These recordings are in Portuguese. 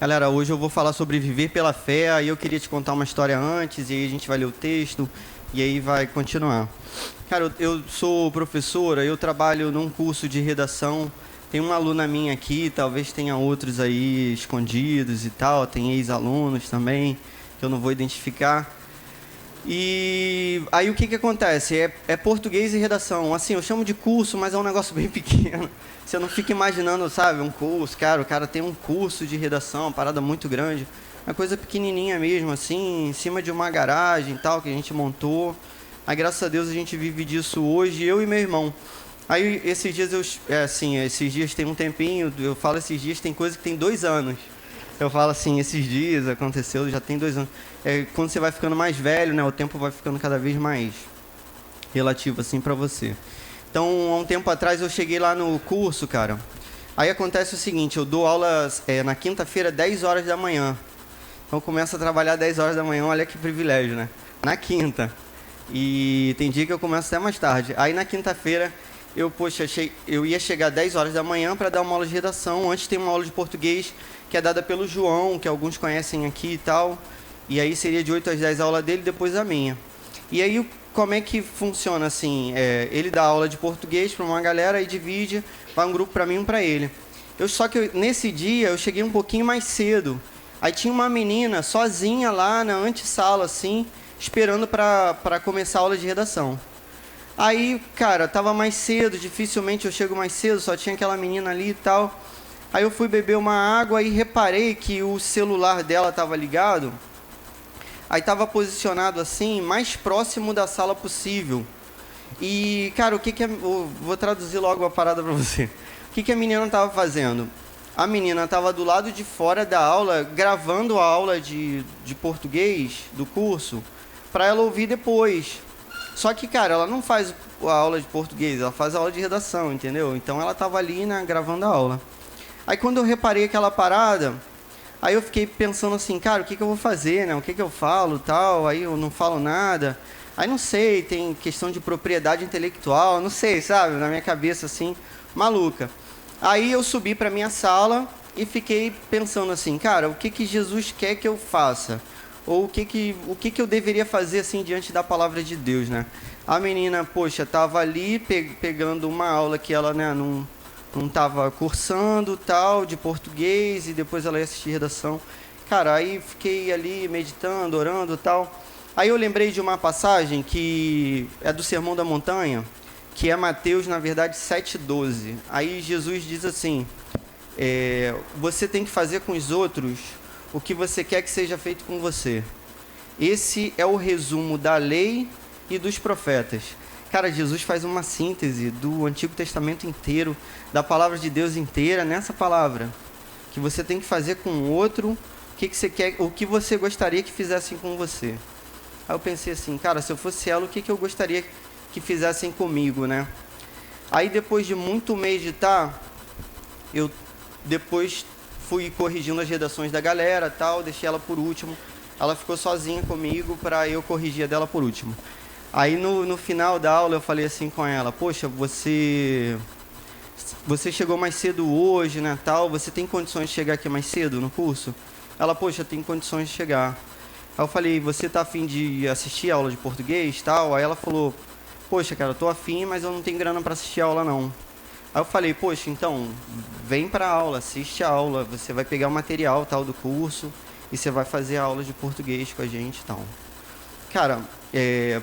Galera, hoje eu vou falar sobre viver pela fé, aí eu queria te contar uma história antes, e aí a gente vai ler o texto, e aí vai continuar. Cara, eu sou professora, eu trabalho num curso de redação, tem uma aluna minha aqui, talvez tenha outros aí escondidos e tal, tem ex-alunos também, que eu não vou identificar. E aí o que que acontece? É português e redação. Assim, eu chamo de curso, mas é um negócio bem pequeno. Você não fica imaginando, sabe, um curso, cara, o cara tem um curso de redação, uma parada muito grande. Uma coisa pequenininha mesmo, assim, em cima de uma garagem e tal, que a gente montou. Aí, graças a Deus, a gente vive disso hoje, eu e meu irmão. Aí, esses dias, esses dias tem um tempinho, eu falo esses dias, tem coisa que tem 2 anos. Eu falo assim, esses dias aconteceu, já tem 2 anos. Quando você vai ficando mais velho, né, o tempo vai ficando cada vez mais relativo, assim, pra você. Então, há um tempo atrás, eu cheguei lá no curso, cara. Aí acontece o seguinte, eu dou aulas na quinta-feira, 10 horas da manhã. Então, eu começo a trabalhar 10 horas da manhã, olha que privilégio, né? Na quinta. E tem dia que eu começo até mais tarde. Aí, na quinta-feira, eu ia chegar 10 horas da manhã para dar uma aula de redação. Antes tem uma aula de português, que é dada pelo João, que alguns conhecem aqui e tal. E aí seria de 8 às 10 a aula dele, depois a minha. E aí, como é que funciona assim? Ele dá aula de português para uma galera e divide, vai um grupo para mim e um para ele. Nesse dia eu cheguei um pouquinho mais cedo. Aí tinha uma menina sozinha lá na antessala, assim, esperando para começar a aula de redação. Aí, cara, tava mais cedo, dificilmente eu chego mais cedo, só tinha aquela menina ali e tal. Aí eu fui beber uma água e reparei que o celular dela estava ligado. Aí estava posicionado assim, mais próximo da sala possível. E, cara, eu vou traduzir logo a parada para você. O que a menina estava fazendo? A menina estava do lado de fora da aula, gravando a aula de português do curso, para ela ouvir depois. Só que, cara, ela não faz a aula de português, ela faz a aula de redação, entendeu? Então ela estava ali, né, gravando a aula. Aí quando eu reparei aquela parada, aí eu fiquei pensando assim, cara, o que eu vou fazer, né? O que eu falo, tal? Aí eu não falo nada. Aí não sei, tem questão de propriedade intelectual, não sei, sabe? Na minha cabeça assim, maluca. Aí eu subi para minha sala e fiquei pensando assim, cara, o que Jesus quer que eu faça? Ou o que eu deveria fazer assim diante da palavra de Deus, né? A menina, poxa, tava ali pegando uma aula que ela, né, não estava cursando tal, de português, e depois ela ia assistir redação. Cara, aí fiquei ali meditando, orando tal. Aí eu lembrei de uma passagem que é do Sermão da Montanha, que é Mateus, na verdade, 7,12. Aí Jesus diz assim, você tem que fazer com os outros o que você quer que seja feito com você. Esse é o resumo da lei e dos profetas. Cara, Jesus faz uma síntese do Antigo Testamento inteiro, da palavra de Deus inteira, nessa palavra. Que você tem que fazer com o outro você quer, o que você gostaria que fizessem com você. Aí eu pensei assim, cara, se eu fosse ela, o que eu gostaria que fizessem comigo, né? Aí depois de muito meditar, eu depois fui corrigindo as redações da galera, tal, deixei ela por último. Ela ficou sozinha comigo para eu corrigir a dela por último. Aí no final da aula eu falei assim com ela, poxa, você chegou mais cedo hoje, né, tal, você tem condições de chegar aqui mais cedo no curso? Ela, poxa, tem condições de chegar. Aí eu falei, você tá afim de assistir a aula de português, tal? Aí ela falou, poxa, cara, eu tô afim, mas eu não tenho grana para assistir a aula não. Aí eu falei, poxa, então, vem pra aula, assiste a aula, você vai pegar o material tal do curso e você vai fazer a aula de português com a gente e tal. Cara,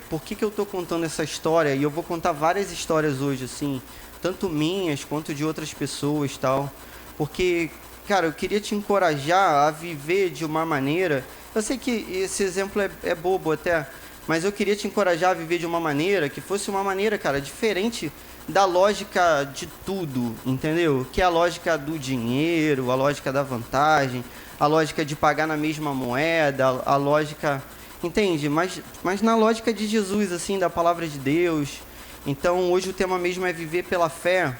por que eu tô contando essa história? E eu vou contar várias histórias hoje, assim, tanto minhas quanto de outras pessoas e tal. Porque, cara, eu queria te encorajar a viver de uma maneira... Eu sei que esse exemplo é bobo até, mas eu queria te encorajar a viver de uma maneira que fosse uma maneira, cara, diferente da lógica de tudo, entendeu? Que é a lógica do dinheiro, a lógica da vantagem, a lógica de pagar na mesma moeda, a lógica... Entende? Mas na lógica de Jesus, assim, da palavra de Deus. Então, hoje o tema mesmo é viver pela fé.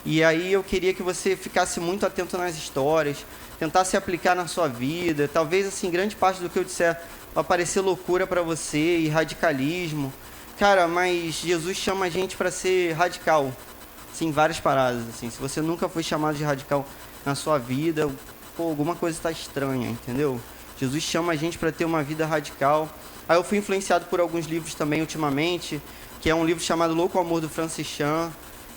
E aí eu queria que você ficasse muito atento nas histórias, tentasse aplicar na sua vida. Talvez, assim, grande parte do que eu disser vai parecer loucura para você e radicalismo. Cara, mas Jesus chama a gente para ser radical. Sim, várias paradas, assim. Se você nunca foi chamado de radical na sua vida, pô, alguma coisa está estranha, entendeu? Jesus chama a gente para ter uma vida radical. Aí eu fui influenciado por alguns livros também ultimamente, que é um livro chamado Louco Amor, do Francis Chan,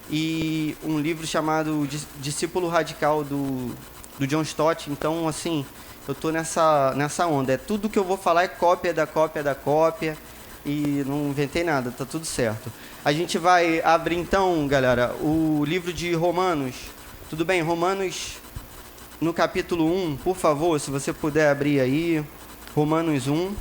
e um livro chamado Discípulo Radical, do John Stott. Então, assim, eu tô nessa onda. Tudo que eu vou falar é cópia da cópia da cópia, e não inventei nada, tá tudo certo. A gente vai abrir então, galera, o livro de Romanos. Tudo bem? Romanos, no capítulo 1, por favor, se você puder abrir aí, Romanos 1.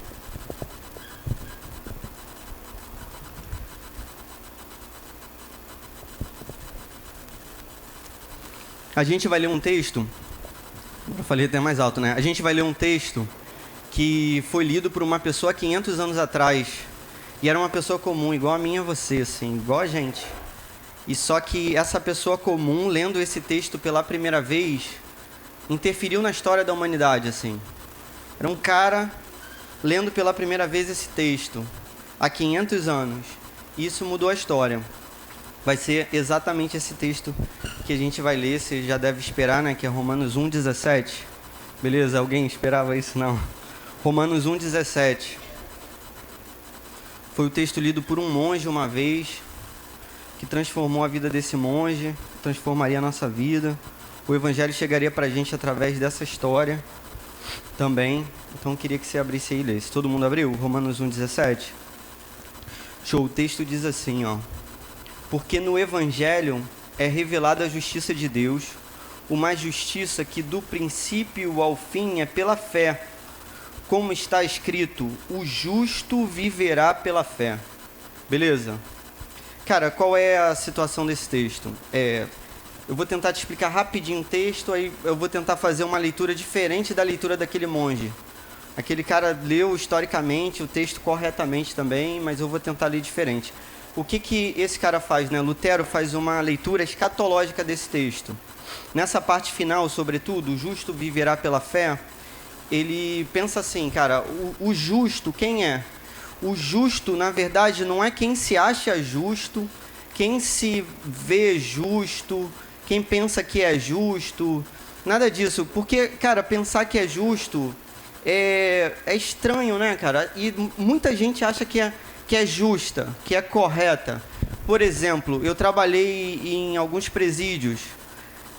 A gente vai ler um texto, eu falei até mais alto, né? A gente vai ler um texto que foi lido por uma pessoa 500 anos atrás, e era uma pessoa comum, igual a mim e a você, assim, igual a gente. E só que essa pessoa comum, lendo esse texto pela primeira vez, interferiu na história da humanidade, assim. Era um cara lendo pela primeira vez esse texto, há 500 anos, e isso mudou a história. Vai ser exatamente esse texto que a gente vai ler, você já deve esperar, né? Que é Romanos 1,17. Beleza? Alguém esperava isso? Não. Romanos 1,17. Foi o texto lido por um monge uma vez, que transformou a vida desse monge, transformaria a nossa vida. O evangelho chegaria pra gente através dessa história também. Então eu queria que você abrisse aí e lesse. Todo mundo abriu? Romanos 1,17? Show. O texto diz assim, ó. Porque no Evangelho é revelada a justiça de Deus, uma justiça que do princípio ao fim é pela fé. Como está escrito, o justo viverá pela fé. Beleza? Cara, qual é a situação desse texto? Eu vou tentar te explicar rapidinho o texto, aí eu vou tentar fazer uma leitura diferente da leitura daquele monge. Aquele cara leu historicamente o texto corretamente também, mas eu vou tentar ler diferente. O que esse cara faz, né? Lutero faz uma leitura escatológica desse texto. Nessa parte final, sobretudo, o justo viverá pela fé, ele pensa assim, cara, o justo, quem é? O justo, na verdade, não é quem se acha justo, quem se vê justo, quem pensa que é justo, nada disso. Porque, cara, pensar que é justo é estranho, né, cara? E muita gente acha que é justa, que é correta. Por exemplo, eu trabalhei em alguns presídios.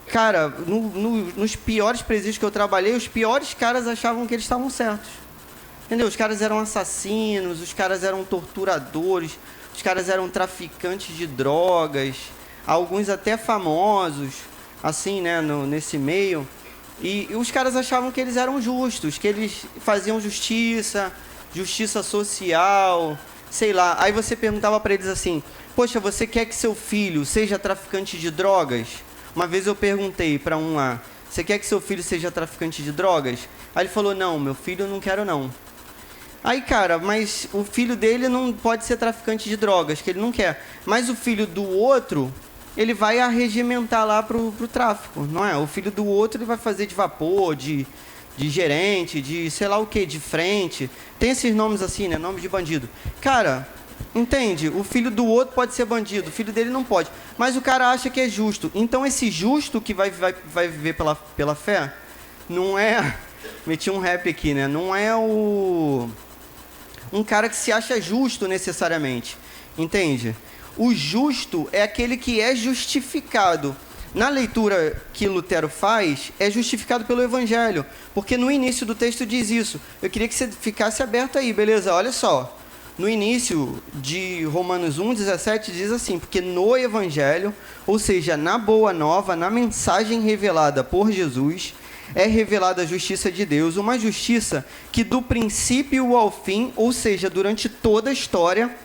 Cara, nos piores presídios que eu trabalhei, os piores caras achavam que eles estavam certos. Entendeu? Os caras eram assassinos, os caras eram torturadores, os caras eram traficantes de drogas, alguns até famosos, assim, né, nesse meio. E os caras achavam que eles eram justos, que eles faziam justiça social, sei lá. Aí você perguntava para eles assim, poxa, você quer que seu filho seja traficante de drogas? Uma vez eu perguntei para um lá, você quer que seu filho seja traficante de drogas? Aí ele falou, não, meu filho eu não quero não. Aí, cara, mas o filho dele não pode ser traficante de drogas, que ele não quer. Mas o filho do outro, ele vai arregimentar lá pro tráfico, não é? O filho do outro ele vai fazer de vapor, de gerente, de sei lá o que, de frente. Tem esses nomes assim, né? Nome de bandido. Cara, entende? O filho do outro pode ser bandido, o filho dele não pode. Mas o cara acha que é justo. Então esse justo que vai viver pela fé, não é... Meti um rap aqui, né? Não é um cara que se acha justo necessariamente. Entende? O justo é aquele que é justificado. Na leitura que Lutero faz, é justificado pelo Evangelho. Porque no início do texto diz isso. Eu queria que você ficasse aberto aí, beleza? Olha só. No início de Romanos 1,17 diz assim, porque no Evangelho, ou seja, na Boa Nova, na mensagem revelada por Jesus, é revelada a justiça de Deus, uma justiça que do princípio ao fim, ou seja, durante toda a história,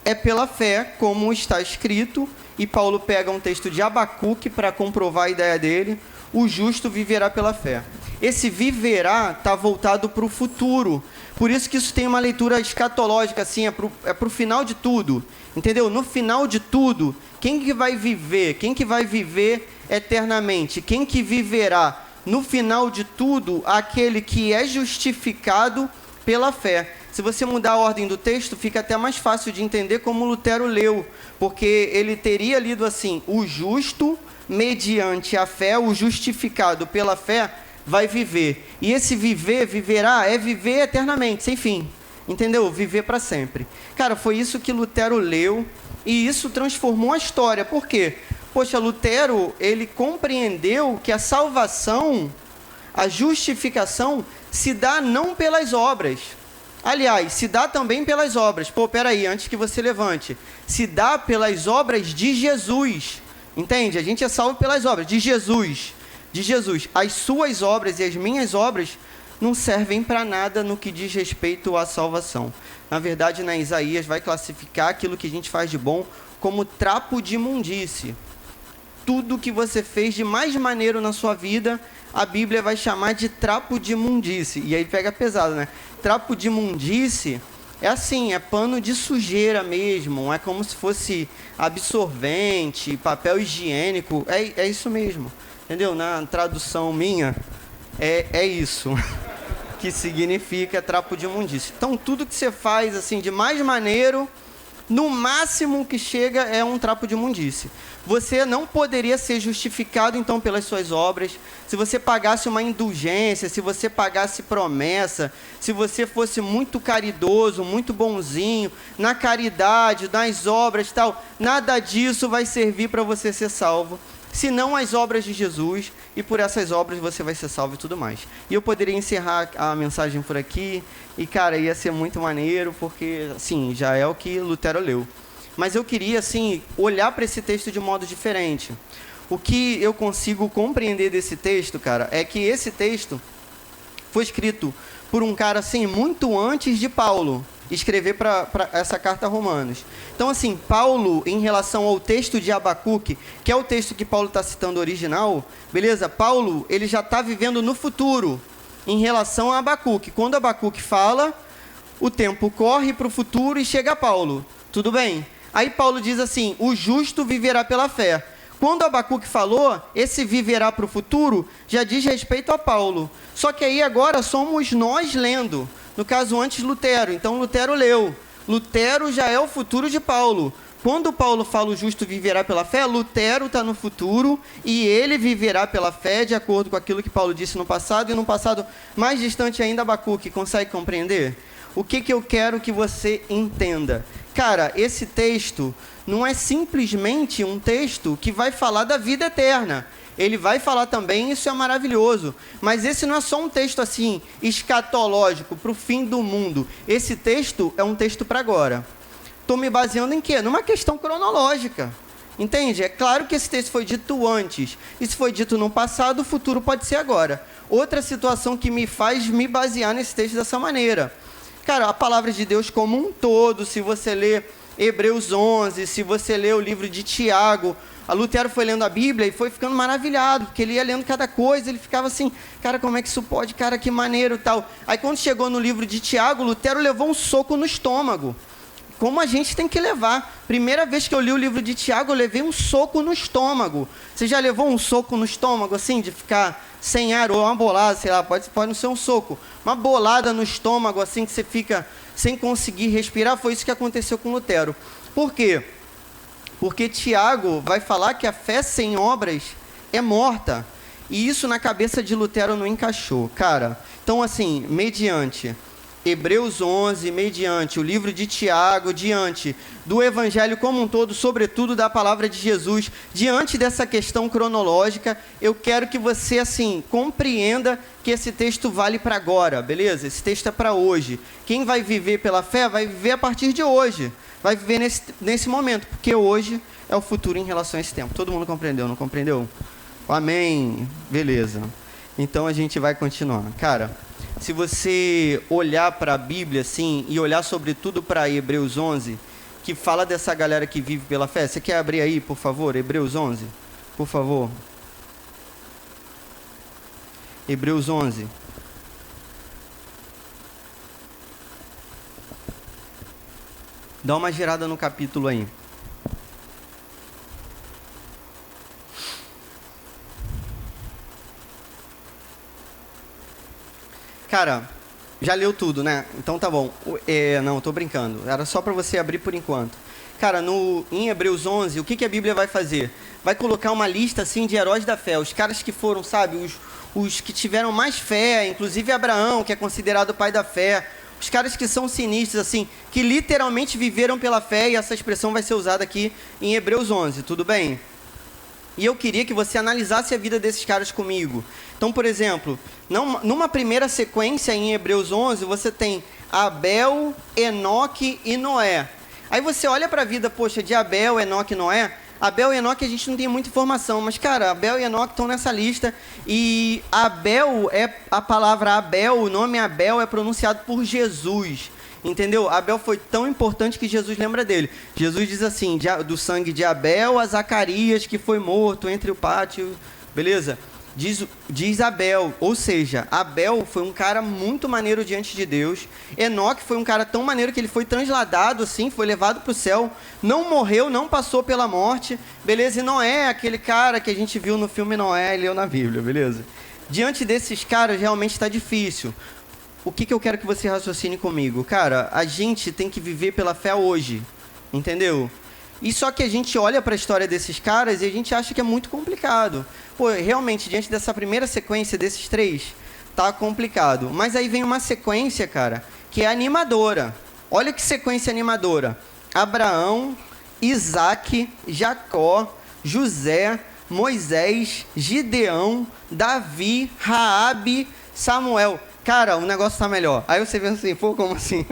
é pela fé, como está escrito, e Paulo pega um texto de Abacuque para comprovar a ideia dele, o justo viverá pela fé. Esse viverá está voltado para o futuro, por isso que isso tem uma leitura escatológica, assim, é para o final de tudo, entendeu? No final de tudo, quem que vai viver? Quem que vai viver eternamente? Quem que viverá? No final de tudo, aquele que é justificado pela fé. Se você mudar a ordem do texto, fica até mais fácil de entender como Lutero leu, porque ele teria lido assim, o justo mediante a fé, o justificado pela fé, vai viver. E esse viver, viverá, é viver eternamente, sem fim. Entendeu? Viver para sempre. Cara, foi isso que Lutero leu e isso transformou a história. Por quê? Poxa, Lutero, ele compreendeu que a salvação, a justificação, se dá não pelas obras. Aliás, se dá também pelas obras. Pô, peraí, antes que você levante. Se dá pelas obras de Jesus. Entende? A gente é salvo pelas obras de Jesus. De Jesus. As suas obras e as minhas obras não servem para nada no que diz respeito à salvação. Na verdade, na Isaías vai classificar aquilo que a gente faz de bom como trapo de imundície. Tudo que você fez de mais maneiro na sua vida, a Bíblia vai chamar de trapo de imundície. E aí pega pesado, né? Trapo de imundície é assim, é pano de sujeira mesmo, é como se fosse absorvente, papel higiênico, é isso mesmo, entendeu? Na tradução minha, é isso que significa trapo de imundície. Então, tudo que você faz assim de mais maneiro, no máximo que chega é um trapo de imundície. Você não poderia ser justificado, então, pelas suas obras, se você pagasse uma indulgência, se você pagasse promessa, se você fosse muito caridoso, muito bonzinho, na caridade, nas obras e tal, nada disso vai servir para você ser salvo, senão as obras de Jesus, e por essas obras você vai ser salvo e tudo mais. E eu poderia encerrar a mensagem por aqui, e cara, ia ser muito maneiro, porque, assim, já é o que Lutero leu. Mas eu queria, assim, olhar para esse texto de modo diferente. O que eu consigo compreender desse texto, cara, é que esse texto foi escrito por um cara, assim, muito antes de Paulo escrever para essa carta a Romanos. Então, assim, Paulo, em relação ao texto de Abacuque, que é o texto que Paulo está citando original, beleza? Paulo, ele já está vivendo no futuro, em relação a Abacuque. Quando Abacuque fala, o tempo corre para o futuro e chega a Paulo. Tudo bem? Aí Paulo diz assim, o justo viverá pela fé. Quando Abacuque falou, esse viverá para o futuro, já diz respeito a Paulo. Só que aí agora somos nós lendo. No caso, antes Lutero. Então, Lutero leu. Lutero já é o futuro de Paulo. Quando Paulo fala o justo viverá pela fé, Lutero está no futuro e ele viverá pela fé, de acordo com aquilo que Paulo disse no passado. E no passado mais distante ainda, Abacuque. Consegue compreender? O que eu quero que você entenda? Cara, esse texto não é simplesmente um texto que vai falar da vida eterna. Ele vai falar também, isso é maravilhoso. Mas esse não é só um texto assim, escatológico, para o fim do mundo. Esse texto é um texto para agora. Estou me baseando em quê? Numa questão cronológica. Entende? É claro que esse texto foi dito antes. E se foi dito no passado, o futuro pode ser agora. Outra situação que me faz me basear nesse texto dessa maneira. Cara, a palavra de Deus como um todo, se você lê Hebreus 11, se você lê o livro de Tiago, a Lutero foi lendo a Bíblia e foi ficando maravilhado, porque ele ia lendo cada coisa, ele ficava assim, cara, como é que isso pode? Cara, que maneiro e tal. Aí quando chegou no livro de Tiago, Lutero levou um soco no estômago. Como a gente tem que levar. Primeira vez que eu li o livro de Tiago, eu levei um soco no estômago. Você já levou um soco no estômago, assim, de ficar sem ar, ou uma bolada, sei lá, pode não ser um soco. Uma bolada no estômago, assim, que você fica sem conseguir respirar, foi isso que aconteceu com Lutero. Por quê? Porque Tiago vai falar que a fé sem obras é morta. E isso na cabeça de Lutero não encaixou. Cara, então assim, mediante Hebreus 11, mediante o livro de Tiago, diante do Evangelho como um todo, sobretudo da palavra de Jesus, diante dessa questão cronológica, eu quero que você, assim, compreenda que esse texto vale para agora, beleza? Esse texto é para hoje. Quem vai viver pela fé, vai viver a partir de hoje. Vai viver nesse momento, porque hoje é o futuro em relação a esse tempo. Todo mundo compreendeu, não compreendeu? Amém. Beleza. Então a gente vai continuar. Cara, se você olhar para a Bíblia assim e olhar sobretudo para Hebreus 11, que fala dessa galera que vive pela fé, você quer abrir aí, por favor, Hebreus 11? Por favor. Hebreus 11. Dá uma girada no capítulo aí. Cara, já leu tudo, né? Então tá bom. Não, tô brincando. Era só para você abrir por enquanto. Cara, em Hebreus 11, o que a Bíblia vai fazer? Vai colocar uma lista assim de heróis da fé. Os caras que foram, sabe, os que tiveram mais fé, inclusive Abraão, que é considerado o pai da fé, os caras que são sinistros, assim, que literalmente viveram pela fé, e essa expressão vai ser usada aqui em Hebreus 11, tudo bem? E eu queria que você analisasse a vida desses caras comigo. Então, por exemplo, numa primeira sequência em Hebreus 11, você tem Abel, Enoque e Noé. Aí você olha para a vida, poxa, de Abel, Enoque e Noé. Abel e Enoque a gente não tem muita informação, mas, cara, Abel e Enoque estão nessa lista. E Abel, a palavra Abel, o nome Abel é pronunciado por Jesus. Entendeu? Abel foi tão importante que Jesus lembra dele. Jesus diz assim, do sangue de Abel a Zacarias, que foi morto entre o pátio, beleza? Diz Abel, ou seja, Abel foi um cara muito maneiro diante de Deus. Enoque foi um cara tão maneiro que ele foi transladado, assim, foi levado para o céu, não morreu, não passou pela morte, beleza? E Noé, aquele cara que a gente viu no filme Noé e leu na Bíblia, beleza? Diante desses caras, realmente está difícil. O que eu quero que você raciocine comigo? Cara, a gente tem que viver pela fé hoje, entendeu? E só que a gente olha para a história desses caras e a gente acha que é muito complicado. Pô, realmente, diante dessa primeira sequência desses três, tá complicado. Mas aí vem uma sequência, cara, que é animadora. Olha que sequência animadora. Abraão, Isaac, Jacó, José, Moisés, Gideão, Davi, Raabe, Samuel. Cara, o negócio tá melhor. Aí você pensa assim, pô, como assim?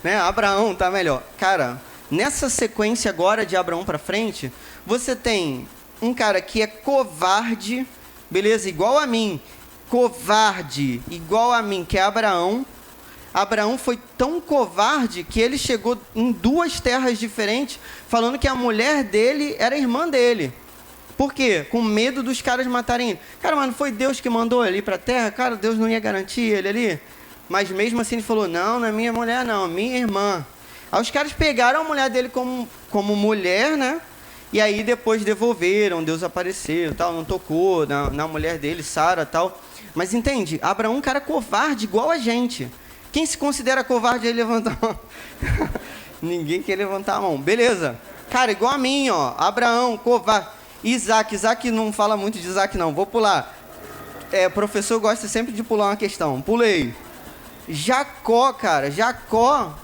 Né? Abraão tá melhor. Cara, nessa sequência agora de Abraão para frente, você tem um cara que é covarde, beleza? Igual a mim. Covarde, igual a mim, que é Abraão. Abraão foi tão covarde que ele chegou em 2 terras diferentes, falando que a mulher dele era irmã dele. Por quê? Com medo dos caras matarem ele. Cara, mas não foi Deus que mandou ele ir para a terra? Cara, Deus não ia garantir ele ali? Mas mesmo assim ele falou, não é minha mulher não, minha irmã. Aí os caras pegaram a mulher dele como mulher, né? E aí depois devolveram, Deus apareceu, tal, não tocou na mulher dele, Sara, tal. Mas entende? Abraão é um cara covarde igual a gente. Quem se considera covarde aí levanta a mão? Ninguém quer levantar a mão. Beleza. Cara, igual a mim, ó. Abraão, covarde. Isaac não fala muito de Isaac não, vou pular. O professor gosta sempre de pular uma questão. Pulei. Jacó, cara. Jacó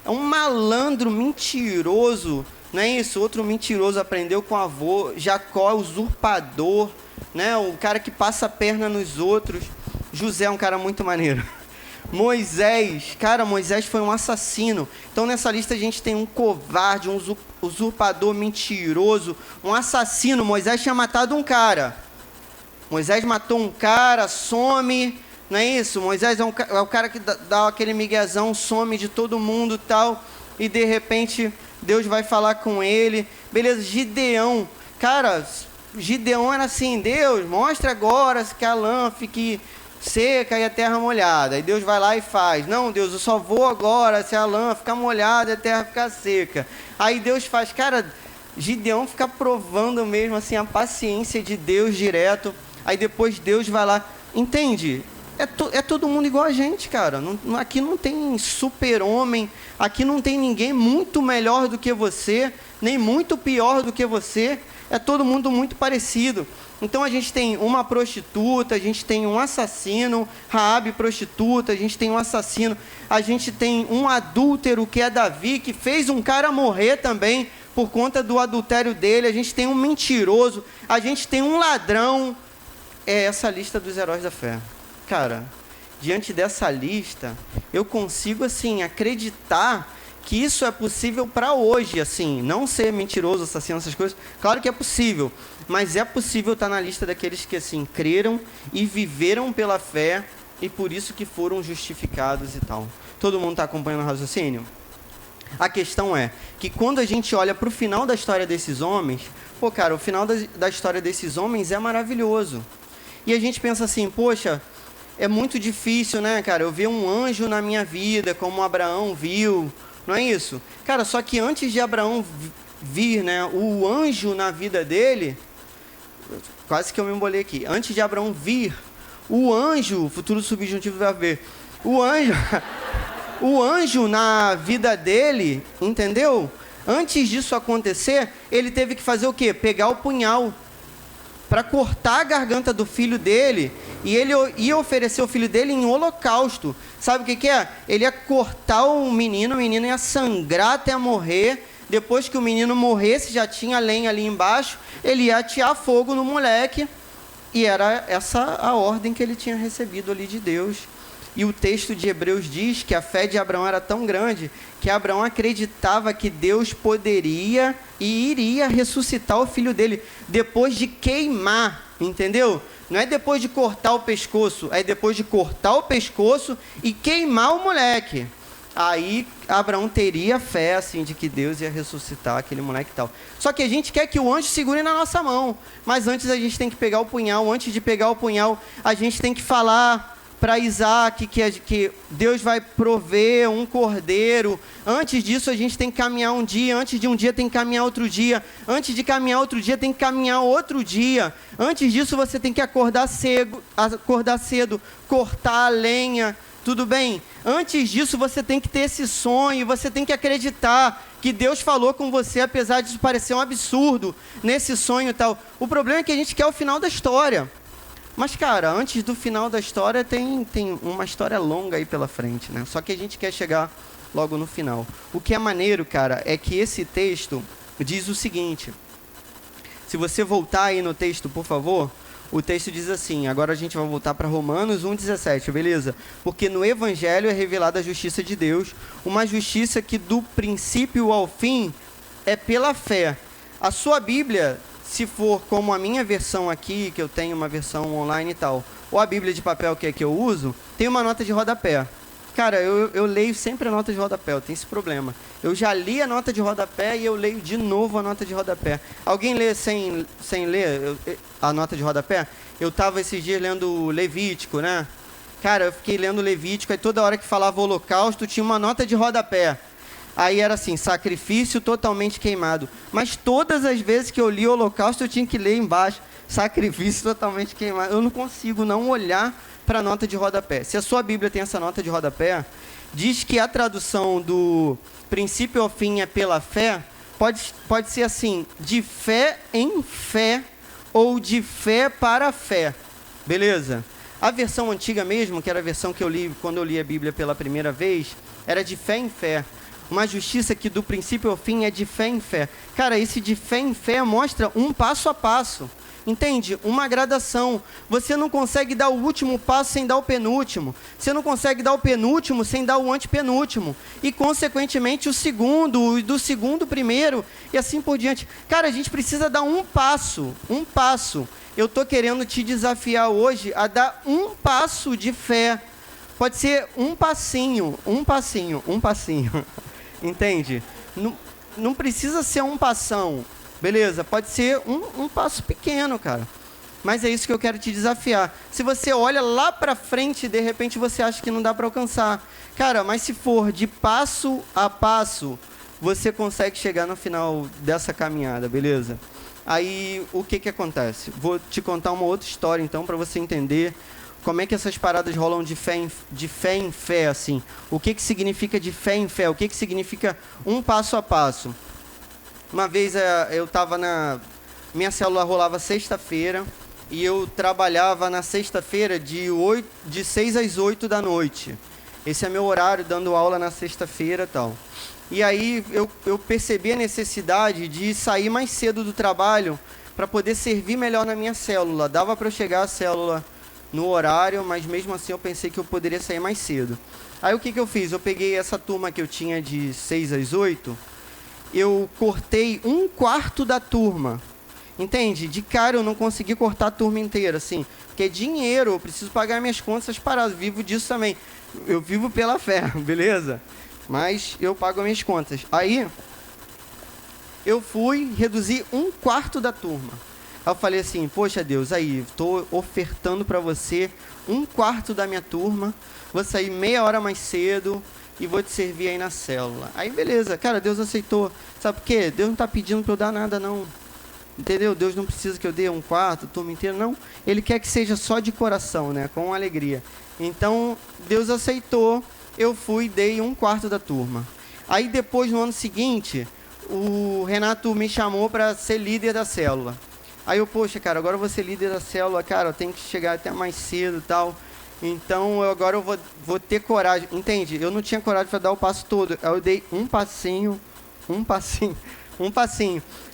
é um malandro mentiroso. Não é isso? Outro mentiroso aprendeu com o avô. Jacó é usurpador, né? O cara que passa a perna nos outros. José é um cara muito maneiro. Moisés, cara, Moisés foi um assassino. Então nessa lista a gente tem um covarde, um usurpador, mentiroso, um assassino. Moisés tinha matado um cara. Moisés matou um cara, some, não é isso? Moisés é o cara que dá aquele miguezão, some de todo mundo e tal, e de repente Deus vai falar com ele. Beleza, Gideão. Cara, Gideão era assim, Deus, mostra agora que a lã fique seca e a terra molhada. Aí Deus vai lá e faz. Não, Deus, eu só vou agora se a lã ficar molhada e a terra ficar seca. Aí Deus faz. Cara, Gideão fica provando mesmo assim a paciência de Deus direto. Aí depois Deus vai lá. Entende? É todo mundo igual a gente, cara. Aqui não tem super-homem. Aqui não tem ninguém muito melhor do que você, nem muito pior do que você. É todo mundo muito parecido. Então a gente tem uma prostituta, a gente tem um assassino, Raabe prostituta, a gente tem um assassino, a gente tem um adúltero que é Davi, que fez um cara morrer também por conta do adultério dele, a gente tem um mentiroso, a gente tem um ladrão. É essa lista dos heróis da fé. Cara, diante dessa lista, eu consigo assim acreditar que isso é possível para hoje, assim, não ser mentiroso, assassino, essas coisas. Claro que é possível, mas é possível estar na lista daqueles que assim creram e viveram pela fé e por isso que foram justificados e tal. Todo mundo está acompanhando o raciocínio? A questão é que quando a gente olha para o final da história desses homens, pô, cara, o final da história desses homens é maravilhoso. E a gente pensa assim, poxa, é muito difícil, né, cara, eu ver um anjo na minha vida, como Abraão viu. Não é isso? Cara, só que antes de Abraão vir, né, o anjo na vida dele, quase que eu me embolei aqui, antes de Abraão vir, o anjo, futuro subjuntivo vai ver, o anjo na vida dele, entendeu? Antes disso acontecer, ele teve que fazer o quê? Pegar o punhal. para cortar a garganta do filho dele, e ele ia oferecer o filho dele em holocausto. Sabe o que é? Ele ia cortar o menino ia sangrar até morrer. Depois que o menino morresse, já tinha lenha ali embaixo, ele ia atear fogo no moleque, e era essa a ordem que ele tinha recebido ali de Deus. E o texto de Hebreus diz que a fé de Abraão era tão grande que Abraão acreditava que Deus poderia e iria ressuscitar o filho dele depois de queimar, entendeu? Não é depois de cortar o pescoço, é depois de cortar o pescoço e queimar o moleque. Aí Abraão teria fé assim de que Deus ia ressuscitar aquele moleque e tal. Só que a gente quer que o anjo segure na nossa mão, mas antes a gente tem que pegar o punhal. Antes de pegar o punhal, a gente tem que falar para Isaac que Deus vai prover um cordeiro. Antes disso a gente tem que caminhar um dia, antes de um dia tem que caminhar outro dia, antes de caminhar outro dia tem que caminhar outro dia, antes disso você tem que acordar cedo, cortar a lenha, tudo bem? Antes disso você tem que ter esse sonho, você tem que acreditar que Deus falou com você, apesar disso parecer um absurdo nesse sonho e tal. O problema é que a gente quer o final da história. Mas, cara, antes do final da história tem uma história longa aí pela frente, né? Só que a gente quer chegar logo no final. O que é maneiro, cara, é que esse texto diz o seguinte. Se você voltar aí no texto, por favor, o texto diz assim, agora a gente vai voltar para Romanos 1,17, beleza? Porque no Evangelho é revelada a justiça de Deus, uma justiça que do princípio ao fim é pela fé. A sua Bíblia, se for como a minha versão aqui, que eu tenho uma versão online e tal, ou a Bíblia de papel que é que eu uso, tem uma nota de rodapé. Cara, eu leio sempre a nota de rodapé, eu tenho esse problema. Eu já li a nota de rodapé e eu leio de novo a nota de rodapé. Alguém lê sem ler a nota de rodapé? Eu estava esses dias lendo Levítico, né? Cara, eu fiquei lendo Levítico, aí toda hora que falava holocausto tinha uma nota de rodapé. Aí era assim, sacrifício totalmente queimado. Mas todas as vezes que eu li o holocausto eu tinha que ler embaixo, sacrifício totalmente queimado. Eu não consigo não olhar para a nota de rodapé. Se a sua Bíblia tem essa nota de rodapé, diz que a tradução do princípio ao fim é pela fé, pode ser assim, de fé em fé ou de fé para fé. Beleza? A versão antiga mesmo, que era a versão que eu li quando eu li a Bíblia pela primeira vez, era de fé em fé. Uma justiça que do princípio ao fim é de fé em fé. Cara, esse de fé em fé mostra um passo a passo. Entende? Uma gradação. Você não consegue dar o último passo sem dar o penúltimo. Você não consegue dar o penúltimo sem dar o antepenúltimo. E, consequentemente, o segundo, e do segundo, primeiro, e assim por diante. Cara, a gente precisa dar um passo. Um passo. Eu estou querendo te desafiar hoje a dar um passo de fé. Pode ser um passinho. Entende? Não precisa ser um passão. Beleza? Pode ser um passo pequeno, cara. Mas é isso que eu quero te desafiar. Se você olha lá pra frente e de repente você acha que não dá para alcançar. Cara, mas se for de passo a passo, você consegue chegar no final dessa caminhada, beleza? Aí, o que acontece? Vou te contar uma outra história, então, para você entender como é que essas paradas rolam de fé em fé, assim. O que significa de fé em fé? O que significa um passo a passo? Uma vez eu estava minha célula rolava sexta-feira e eu trabalhava na sexta-feira de 6 às 8 da noite. Esse é meu horário, dando aula na sexta-feira e tal. E aí eu percebi a necessidade de sair mais cedo do trabalho para poder servir melhor na minha célula. Dava para eu chegar à célula no horário, mas mesmo assim eu pensei que eu poderia sair mais cedo. Aí o que eu fiz? Eu peguei essa turma que eu tinha de 6 às 8, eu cortei 1/4 da turma. Entende? De cara eu não consegui cortar a turma inteira, assim. Porque é dinheiro, eu preciso pagar minhas contas, essas paradas. Vivo disso também. Eu vivo pela fé, beleza? Mas eu pago as minhas contas. Aí, eu fui reduzir 1/4 da turma. Aí eu falei assim, poxa Deus, aí, estou ofertando para você 1/4 da minha turma. Vou sair meia hora mais cedo e vou te servir aí na célula. Aí beleza, cara, Deus aceitou. Sabe por quê? Deus não está pedindo para eu dar nada, não. Entendeu? Deus não precisa que eu dê 1/4, turma inteira, não. Ele quer que seja só de coração, né? Com alegria. Então, Deus aceitou, eu fui e dei 1/4 da turma. Aí depois, no ano seguinte, o Renato me chamou para ser líder da célula. Aí eu, poxa, cara, agora eu vou ser líder da célula, cara, eu tenho que chegar até mais cedo e tal. Então, agora eu vou ter coragem. Entende? Eu não tinha coragem para dar o passo todo. Aí eu dei um passinho.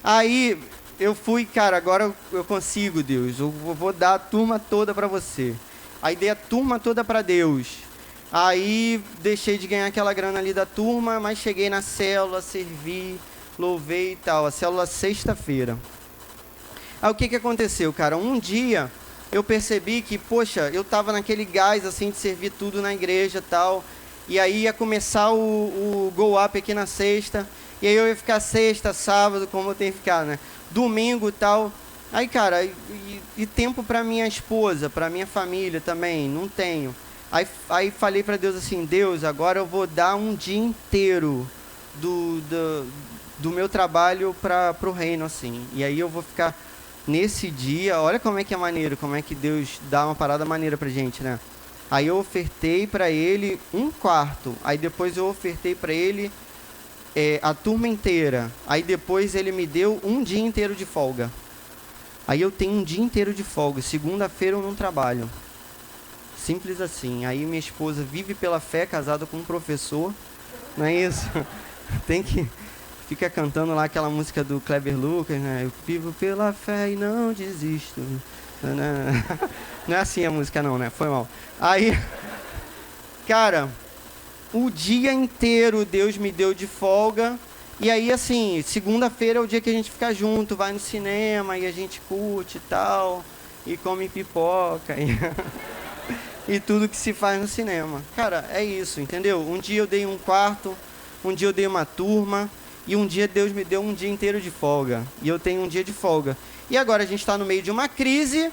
Aí eu fui, cara, agora eu consigo, Deus. Eu vou dar a turma toda para você. Aí dei a turma toda para Deus. Aí deixei de ganhar aquela grana ali da turma, mas cheguei na célula, servi, louvei e tal. A célula sexta-feira. Aí o que aconteceu, cara? Um dia eu percebi que, poxa, eu tava naquele gás assim de servir tudo na igreja e tal. E aí ia começar o Go Up aqui na sexta. E aí eu ia ficar sexta, sábado, como eu tenho que ficar, né? Domingo e tal. Aí, cara, e tempo pra minha esposa, pra minha família também, não tenho. Aí falei pra Deus assim, Deus, agora eu vou dar um dia inteiro do meu trabalho pro reino, assim. E aí eu vou ficar nesse dia, olha como é que é maneiro, como é que Deus dá uma parada maneira pra gente, né? Aí eu ofertei pra ele um quarto, aí depois eu ofertei pra ele a turma inteira. Aí depois ele me deu um dia inteiro de folga. Aí eu tenho um dia inteiro de folga, segunda-feira eu não trabalho. Simples assim. Aí minha esposa vive pela fé, casada com um professor. Não é isso? Tem que... Fica cantando lá aquela música do Kleber Lucas, né? Eu vivo pela fé e não desisto. Não é assim a música não, né? Foi mal. Aí... Cara, o dia inteiro Deus me deu de folga. E aí, assim, segunda-feira é o dia que a gente fica junto, vai no cinema e a gente curte e tal. E come pipoca. E tudo que se faz no cinema. Cara, é isso, entendeu? Um dia eu dei um quarto, um dia eu dei uma turma, e um dia Deus me deu um dia inteiro de folga. E eu tenho um dia de folga. E agora a gente está no meio de uma crise,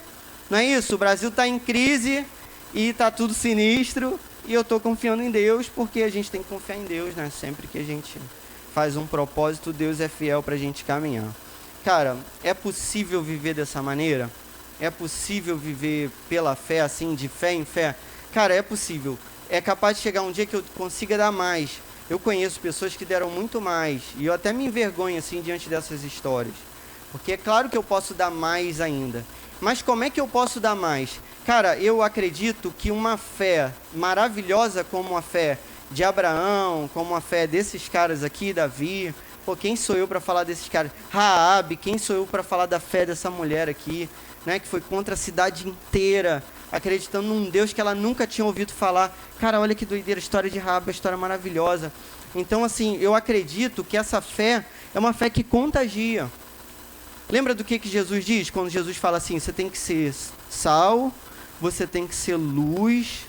não é isso? O Brasil está em crise e está tudo sinistro. E eu estou confiando em Deus, porque a gente tem que confiar em Deus, né? Sempre que a gente faz um propósito, Deus é fiel para a gente caminhar. Cara, é possível viver dessa maneira? É possível viver pela fé, assim, de fé em fé? Cara, é possível. É capaz de chegar um dia que eu consiga dar mais. Eu conheço pessoas que deram muito mais. E eu até me envergonho, assim, diante dessas histórias. Porque é claro que eu posso dar mais ainda. Mas como é que eu posso dar mais? Cara, eu acredito que uma fé maravilhosa como a fé de Abraão, como a fé desses caras aqui, Davi... Pô, quem sou eu para falar desses caras? Raabe, quem sou eu para falar da fé dessa mulher aqui? Né, que foi contra a cidade inteira, acreditando num Deus que ela nunca tinha ouvido falar. Cara, olha que doideira, a história de Raabe, a história maravilhosa. Então, assim, eu acredito que essa fé é uma fé que contagia. Lembra do que Jesus diz? Quando Jesus fala assim, você tem que ser sal, você tem que ser luz.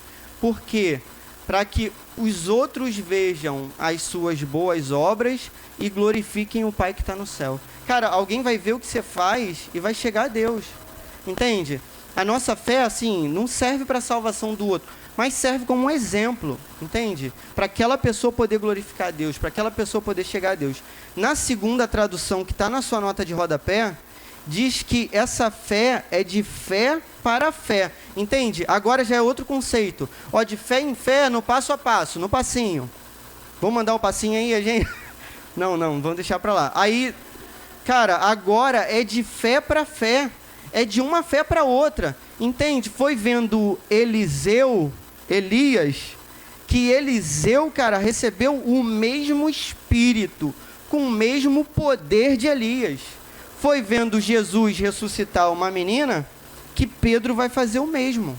Por quê? Para que os outros vejam as suas boas obras e glorifiquem o Pai que está no céu. Cara, alguém vai ver o que você faz e vai chegar a Deus. Entende? A nossa fé, assim, não serve para a salvação do outro, mas serve como um exemplo, entende? Para aquela pessoa poder glorificar a Deus, para aquela pessoa poder chegar a Deus. Na segunda tradução, que está na sua nota de rodapé, diz que essa fé é de fé para fé, entende? Agora já é outro conceito. Ó, de fé em fé, no passo a passo, no passinho. Vamos mandar o passinho aí, a gente? Não, vamos deixar para lá. Aí, cara, agora é de fé para fé. É de uma fé para outra, entende? Foi vendo Elias, que Eliseu, cara, recebeu o mesmo espírito, com o mesmo poder de Elias. Foi vendo Jesus ressuscitar uma menina, que Pedro vai fazer o mesmo.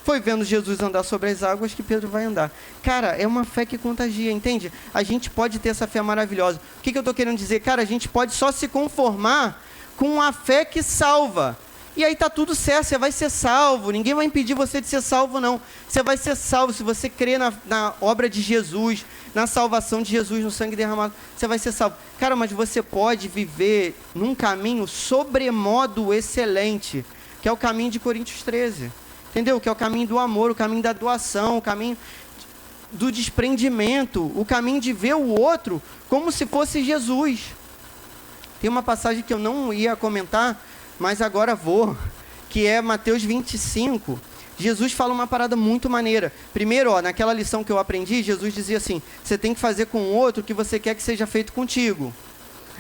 Foi vendo Jesus andar sobre as águas, que Pedro vai andar. Cara, é uma fé que contagia, entende? A gente pode ter essa fé maravilhosa. O que eu estou querendo dizer? Cara, a gente pode só se conformar com a fé que salva. E aí tá tudo certo, você vai ser salvo. Ninguém vai impedir você de ser salvo, não. Você vai ser salvo se você crer na obra de Jesus, na salvação de Jesus, no sangue derramado. Você vai ser salvo. Cara, mas você pode viver num caminho sobremodo excelente, que é o caminho de Coríntios 13. Entendeu? Que é o caminho do amor, o caminho da doação, o caminho do desprendimento, o caminho de ver o outro como se fosse Jesus. Tem uma passagem que eu não ia comentar, mas agora vou, que é Mateus 25. Jesus fala uma parada muito maneira. Primeiro, ó, naquela lição que eu aprendi, Jesus dizia assim, você tem que fazer com o outro o que você quer que seja feito contigo.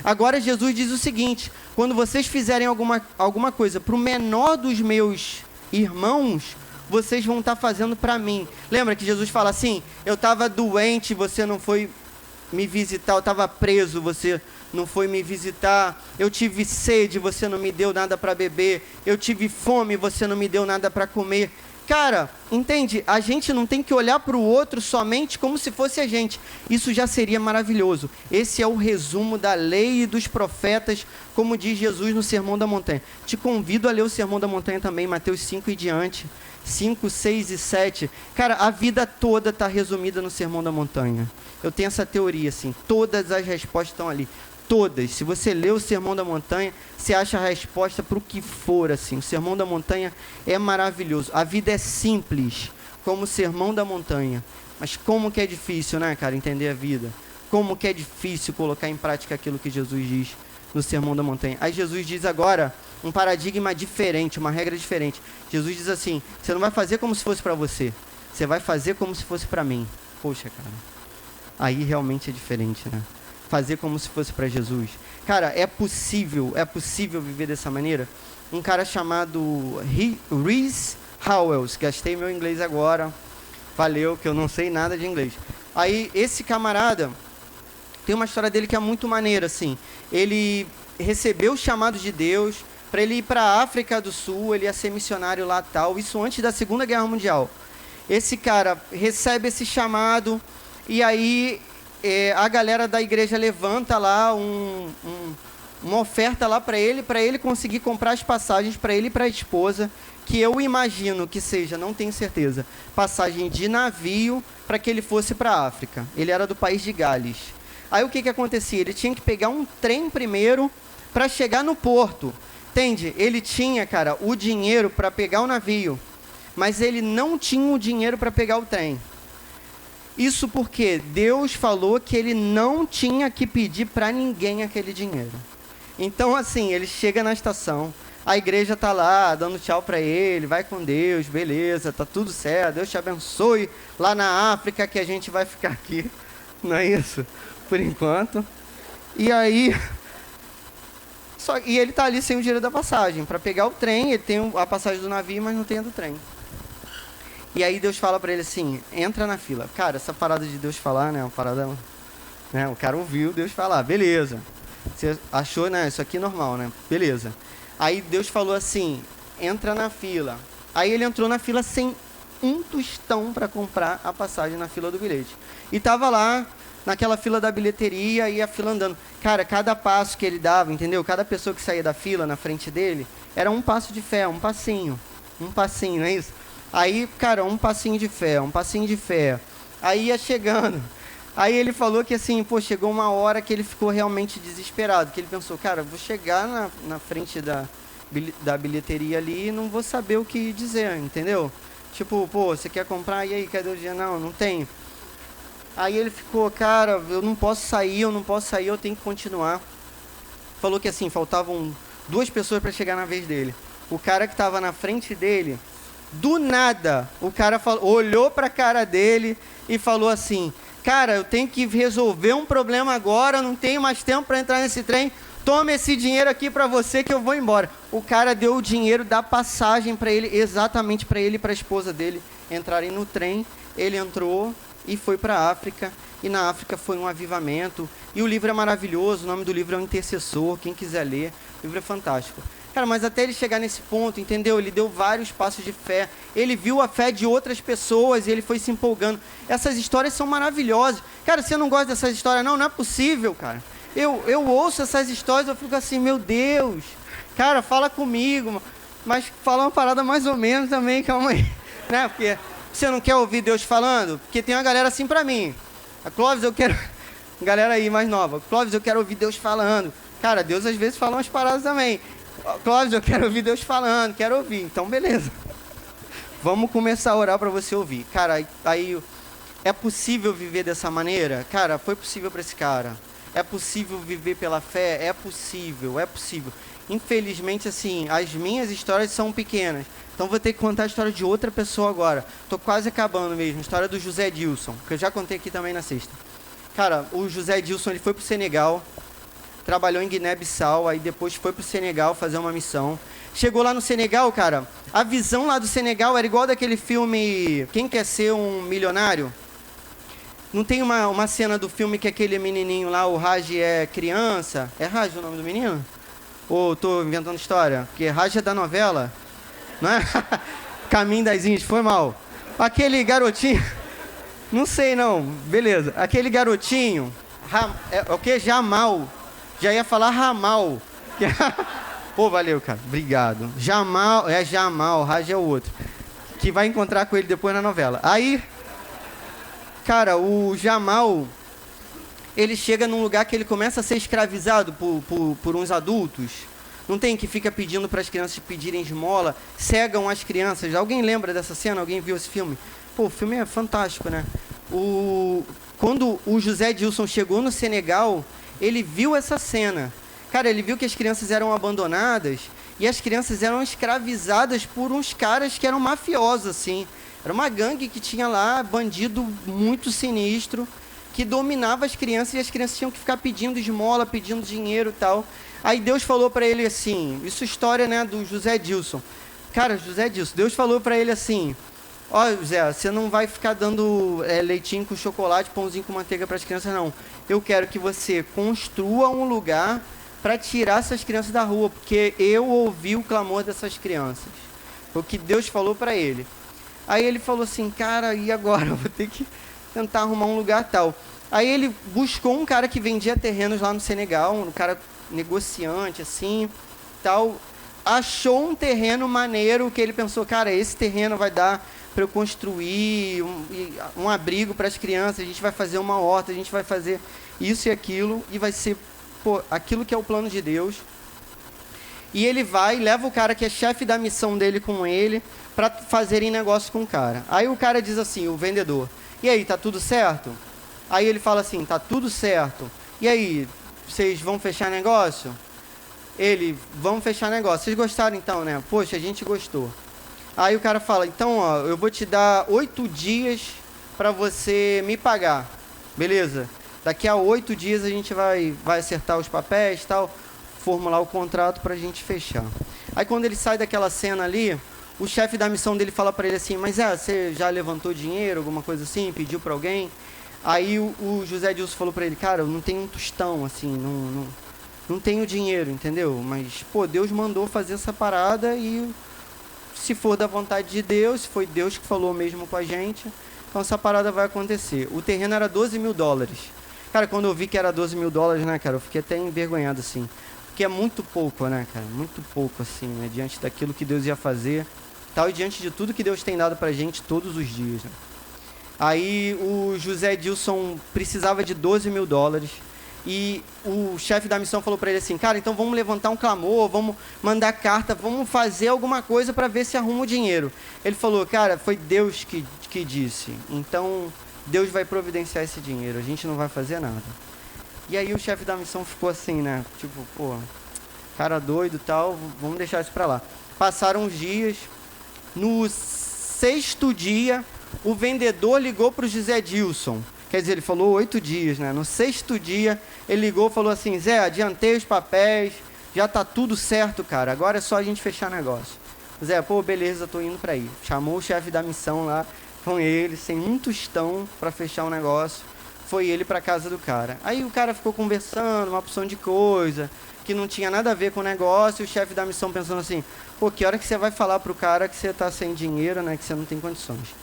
Agora Jesus diz o seguinte: quando vocês fizerem alguma coisa para o menor dos meus irmãos, vocês vão estar fazendo para mim. Lembra que Jesus fala assim: eu estava doente, você não foi me visitar, eu estava preso, você não foi me visitar, eu tive sede, você não me deu nada para beber, eu tive fome, você não me deu nada para comer. Cara, entende? A gente não tem que olhar para o outro somente como se fosse a gente. Isso já seria maravilhoso. Esse é o resumo da lei e dos profetas, como diz Jesus no Sermão da Montanha. Te convido a ler o Sermão da Montanha também, Mateus 5 e diante, 5, 6 e 7. Cara, a vida toda está resumida no Sermão da Montanha. Eu tenho essa teoria, assim, todas as respostas estão ali. Todas. Se você lê o Sermão da Montanha, você acha a resposta para o que for, assim. O Sermão da Montanha é maravilhoso. A vida é simples, como o Sermão da Montanha. Mas como que é difícil, né, cara, entender a vida. Como que é difícil colocar em prática aquilo que Jesus diz no Sermão da Montanha. Aí Jesus diz agora um paradigma diferente, uma regra diferente. Jesus diz assim: você não vai fazer como se fosse para você. Você vai fazer como se fosse para mim. Poxa, cara. Aí realmente é diferente, né? Fazer como se fosse para Jesus. Cara, é possível viver dessa maneira? Um cara chamado Rees Howells, gastei meu inglês agora, valeu, que eu não sei nada de inglês. Aí, esse camarada, tem uma história dele que é muito maneira, assim. Ele recebeu o chamado de Deus para ele ir para a África do Sul, ele ia ser missionário lá tal, isso antes da Segunda Guerra Mundial. Esse cara recebe esse chamado, e aí a galera da igreja levanta lá uma oferta lá para ele conseguir comprar as passagens para ele e para a esposa, que eu imagino que seja, não tenho certeza, passagem de navio para que ele fosse para a África. Ele era do país de Gales. Aí o que acontecia? Ele tinha que pegar um trem primeiro para chegar no porto. Entende? Ele tinha, cara, o dinheiro para pegar o navio, mas ele não tinha o dinheiro para pegar o trem. Isso porque Deus falou que ele não tinha que pedir para ninguém aquele dinheiro. Então, assim, ele chega na estação, a igreja está lá, dando tchau para ele, vai com Deus, beleza, tá tudo certo, Deus te abençoe lá na África que a gente vai ficar aqui. Não é isso? Por enquanto. E aí... E ele está ali sem o dinheiro da passagem. Para pegar o trem, ele tem a passagem do navio, mas não tem a do trem. E aí Deus fala para ele assim: entra na fila. Cara, essa parada de Deus falar, né? Uma parada, né? O cara ouviu Deus falar, beleza. Você achou, né? Isso aqui é normal, né? Beleza. Aí Deus falou assim: entra na fila. Aí ele entrou na fila sem um tostão para comprar a passagem na fila do bilhete. E tava lá naquela fila da bilheteria e a fila andando. Cara, cada passo que ele dava, entendeu? Cada pessoa que saía da fila na frente dele era um passo de fé, um passinho, não é isso? Aí, cara, um passinho de fé, um passinho de fé. Aí ia chegando. Aí ele falou que assim, pô, chegou uma hora que ele ficou realmente desesperado, que ele pensou, cara, vou chegar na frente da bilheteria ali e não vou saber o que dizer, entendeu? Tipo, pô, você quer comprar? E aí, cadê o dinheiro? Não tenho. Aí ele ficou, cara, eu não posso sair, eu tenho que continuar. Falou que assim, faltavam 2 pessoas para chegar na vez dele. O cara que estava na frente dele, do nada, o cara olhou para a cara dele e falou assim: cara, eu tenho que resolver um problema agora, não tenho mais tempo para entrar nesse trem, toma esse dinheiro aqui para você que eu vou embora. O cara deu o dinheiro da passagem para ele, exatamente para ele e para a esposa dele entrarem no trem. Ele entrou e foi para a África, e na África foi um avivamento, e o livro é maravilhoso, o nome do livro é O Intercessor, quem quiser ler, o livro é fantástico. Cara, mas até ele chegar nesse ponto, entendeu? Ele deu vários passos de fé, ele viu a fé de outras pessoas e ele foi se empolgando. Essas histórias são maravilhosas. Cara, você não gosta dessas histórias? Não é possível, cara. Eu ouço essas histórias, eu fico assim, meu Deus, cara, fala comigo, mas fala uma parada mais ou menos também, calma aí, né? Porque você não quer ouvir Deus falando? Porque tem uma galera assim pra mim. A Clóvis, eu quero... Galera aí mais nova. Clóvis, eu quero ouvir Deus falando. Cara, Deus às vezes fala umas paradas também. Clóvis, eu quero ouvir Deus falando, quero ouvir. Então, beleza. Vamos começar a orar para você ouvir. Cara, aí é possível viver dessa maneira? Cara, foi possível para esse cara. É possível viver pela fé? É possível. Infelizmente, assim, as minhas histórias são pequenas. Então, vou ter que contar a história de outra pessoa agora. Tô quase acabando mesmo. A história do José Dilson, que eu já contei aqui também na sexta. Cara, o José Dilson, ele foi pro Senegal. trabalhou em Guiné-Bissau, aí depois foi pro Senegal fazer uma missão. Chegou lá no Senegal, cara, a visão lá do Senegal era igual daquele filme Quem Quer Ser um Milionário? Não tem uma cena do filme que aquele menininho lá, o Raj é criança? É Raj o nome do menino? Ou tô inventando história? Porque Raj é da novela, não é? Caminho das Índias, foi mal. Aquele garotinho, não sei não, beleza. Aquele garotinho, é o que? Jamal. Já ia falar Ramal. Pô, valeu, cara, obrigado. Jamal, Raj é o outro. Que vai encontrar com ele depois na novela. Aí, cara, o Jamal, ele chega num lugar que ele começa a ser escravizado por uns adultos. Não tem, que fica pedindo para as crianças pedirem esmola, cegam as crianças. Alguém lembra dessa cena? Alguém viu esse filme? Pô, o filme é fantástico, né? Quando o José Dilson chegou no Senegal, ele viu essa cena. Cara, ele viu que as crianças eram abandonadas e as crianças eram escravizadas por uns caras que eram mafiosos, assim. Era uma gangue que tinha lá, bandido muito sinistro, que dominava as crianças e as crianças tinham que ficar pedindo esmola, pedindo dinheiro e tal. Aí Deus falou para ele assim, isso é história, né, do José Dilson. Cara, José Dilson, Deus falou para ele assim, ó, José, você não vai ficar dando leitinho com chocolate, pãozinho com manteiga para as crianças, não. Eu quero que você construa um lugar para tirar essas crianças da rua, porque eu ouvi o clamor dessas crianças. Foi o que Deus falou para ele. Aí ele falou assim, cara, e agora? Eu vou ter que tentar arrumar um lugar tal. Aí ele buscou um cara que vendia terrenos lá no Senegal, um cara negociante, assim, tal. Achou um terreno maneiro que ele pensou, cara, esse terreno vai dar para eu construir um abrigo para as crianças, a gente vai fazer uma horta, a gente vai fazer isso e aquilo, e vai ser, pô, aquilo que é o plano de Deus. E ele vai, leva o cara que é chefe da missão dele com ele, para fazerem negócio com o cara. Aí o cara diz assim, o vendedor, e aí, tá tudo certo? Aí ele fala assim, tá tudo certo. E aí, vocês vão fechar negócio? Ele, vamos fechar negócio. Vocês gostaram então, né? Poxa, a gente gostou. Aí o cara fala, então, ó, eu vou te dar 8 dias para você me pagar. Beleza? Daqui a 8 dias a gente vai acertar os papéis e tal, formular o contrato pra gente fechar. Aí quando ele sai daquela cena ali, o chefe da missão dele fala para ele assim, mas você já levantou dinheiro, alguma coisa assim, pediu para alguém? Aí o José Dilson falou para ele, cara, eu não tenho um tostão, assim, não tenho dinheiro, entendeu? Mas, pô, Deus mandou fazer essa parada e se for da vontade de Deus, se foi Deus que falou mesmo com a gente, então essa parada vai acontecer. O terreno era $12.000. Cara, quando eu vi que era $12.000, né, cara, eu fiquei até envergonhado, assim. Porque é muito pouco, né, cara? Muito pouco, assim, né? Diante daquilo que Deus ia fazer, tal, e diante de tudo que Deus tem dado pra gente todos os dias, né? Aí o José Dilson precisava de $12.000 e o chefe da missão falou para ele assim, cara, então vamos levantar um clamor, vamos mandar carta, vamos fazer alguma coisa para ver se arruma o dinheiro. Ele falou, cara, foi Deus que disse, então Deus vai providenciar esse dinheiro, a gente não vai fazer nada. E aí o chefe da missão ficou assim, né, tipo, pô, cara doido e tal, vamos deixar isso para lá. Passaram uns dias, no 6º dia, o vendedor ligou para o José Dilson. Quer dizer, ele falou 8 dias, né? No 6º dia, ele ligou e falou assim, Zé, adiantei os papéis, já tá tudo certo, cara. Agora é só a gente fechar negócio. Zé, pô, beleza, tô indo para aí. Chamou o chefe da missão lá, com ele, sem um tostão para fechar o negócio. Foi ele para casa do cara. Aí o cara ficou conversando, uma opção de coisa, que não tinha nada a ver com o negócio, e o chefe da missão pensando assim, pô, que hora que você vai falar pro cara que você tá sem dinheiro, né? Que você não tem condições.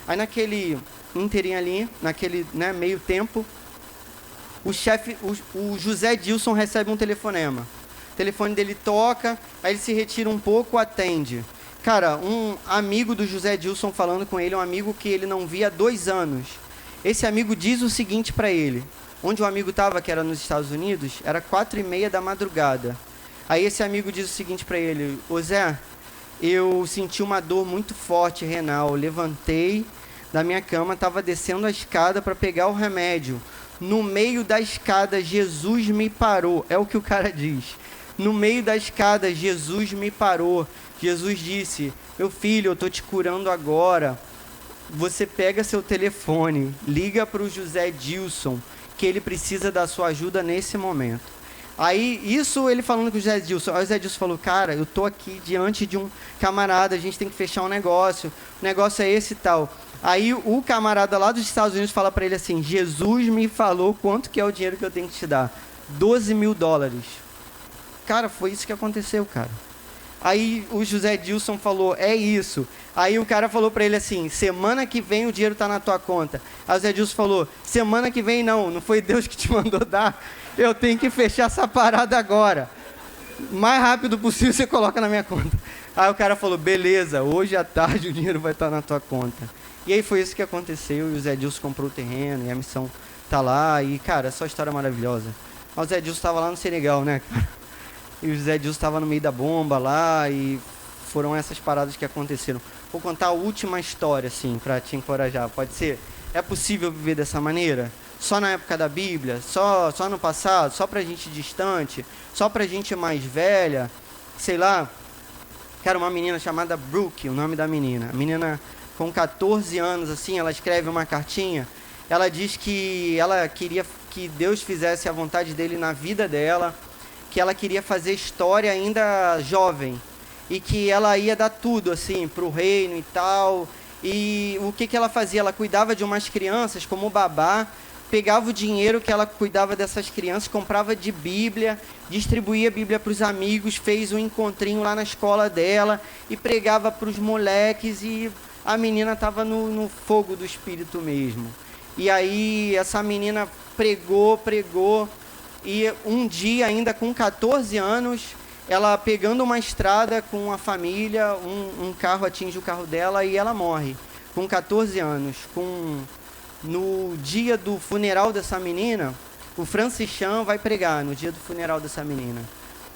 Aí naquele ínterim ali, naquele, né, meio tempo, o José Dilson recebe um telefonema. O telefone dele toca, aí ele se retira um pouco, atende. Cara, um amigo do José Dilson falando com ele, um amigo que ele não via há 2 anos. Esse amigo diz o seguinte para ele, onde o amigo estava, que era nos Estados Unidos, era 4h30 da madrugada. Aí esse amigo diz o seguinte para ele, ô Zé, eu senti uma dor muito forte renal, levantei da minha cama, estava descendo a escada para pegar o remédio. No meio da escada, Jesus me parou. É o que o cara diz. No meio da escada, Jesus me parou. Jesus disse, meu filho, eu estou te curando agora. Você pega seu telefone, liga para o José Dilson, que ele precisa da sua ajuda nesse momento. Aí, isso ele falando com o José Edilson. Aí o José Edilson falou, cara, eu tô aqui diante de um camarada, a gente tem que fechar um negócio, o negócio é esse e tal. Aí o camarada lá dos Estados Unidos fala para ele assim, Jesus me falou quanto que é o dinheiro que eu tenho que te dar. $12.000. Cara, foi isso que aconteceu, cara. Aí o José Edilson falou, é isso. Aí o cara falou para ele assim, semana que vem o dinheiro tá na tua conta. Aí o José Edilson falou, semana que vem não foi Deus que te mandou dar. Eu tenho que fechar essa parada agora. Mais rápido possível você coloca na minha conta. Aí o cara falou, beleza, hoje à tarde o dinheiro vai estar na tua conta. E aí foi isso que aconteceu, e o Zé Edilson comprou o terreno, e a missão tá lá, e cara, essa história é maravilhosa. Mas o Zé Edilson estava lá no Senegal, né, cara? E o Zé Edilson estava no meio da bomba lá, e foram essas paradas que aconteceram. Vou contar a última história, assim, para te encorajar, pode ser? É possível viver dessa maneira? Só na época da Bíblia? Só no passado? Só pra gente distante? Só pra gente mais velha? Sei lá. Cara, uma menina chamada Brooke, o nome da menina. A menina com 14 anos, assim, ela escreve uma cartinha. Ela diz que ela queria que Deus fizesse a vontade dele na vida dela, que ela queria fazer história ainda jovem, e que ela ia dar tudo, assim, pro reino e tal. E o que ela fazia? Ela cuidava de umas crianças como babá, pegava o dinheiro que ela cuidava dessas crianças, comprava de Bíblia, distribuía a Bíblia para os amigos, fez um encontrinho lá na escola dela e pregava para os moleques, e a menina estava no fogo do Espírito mesmo. E aí essa menina pregou, e um dia ainda com 14 anos, ela pegando uma estrada com a família, um carro atinge o carro dela e ela morre, com 14 anos, No dia do funeral dessa menina, o Francis Chan vai pregar no dia do funeral dessa menina.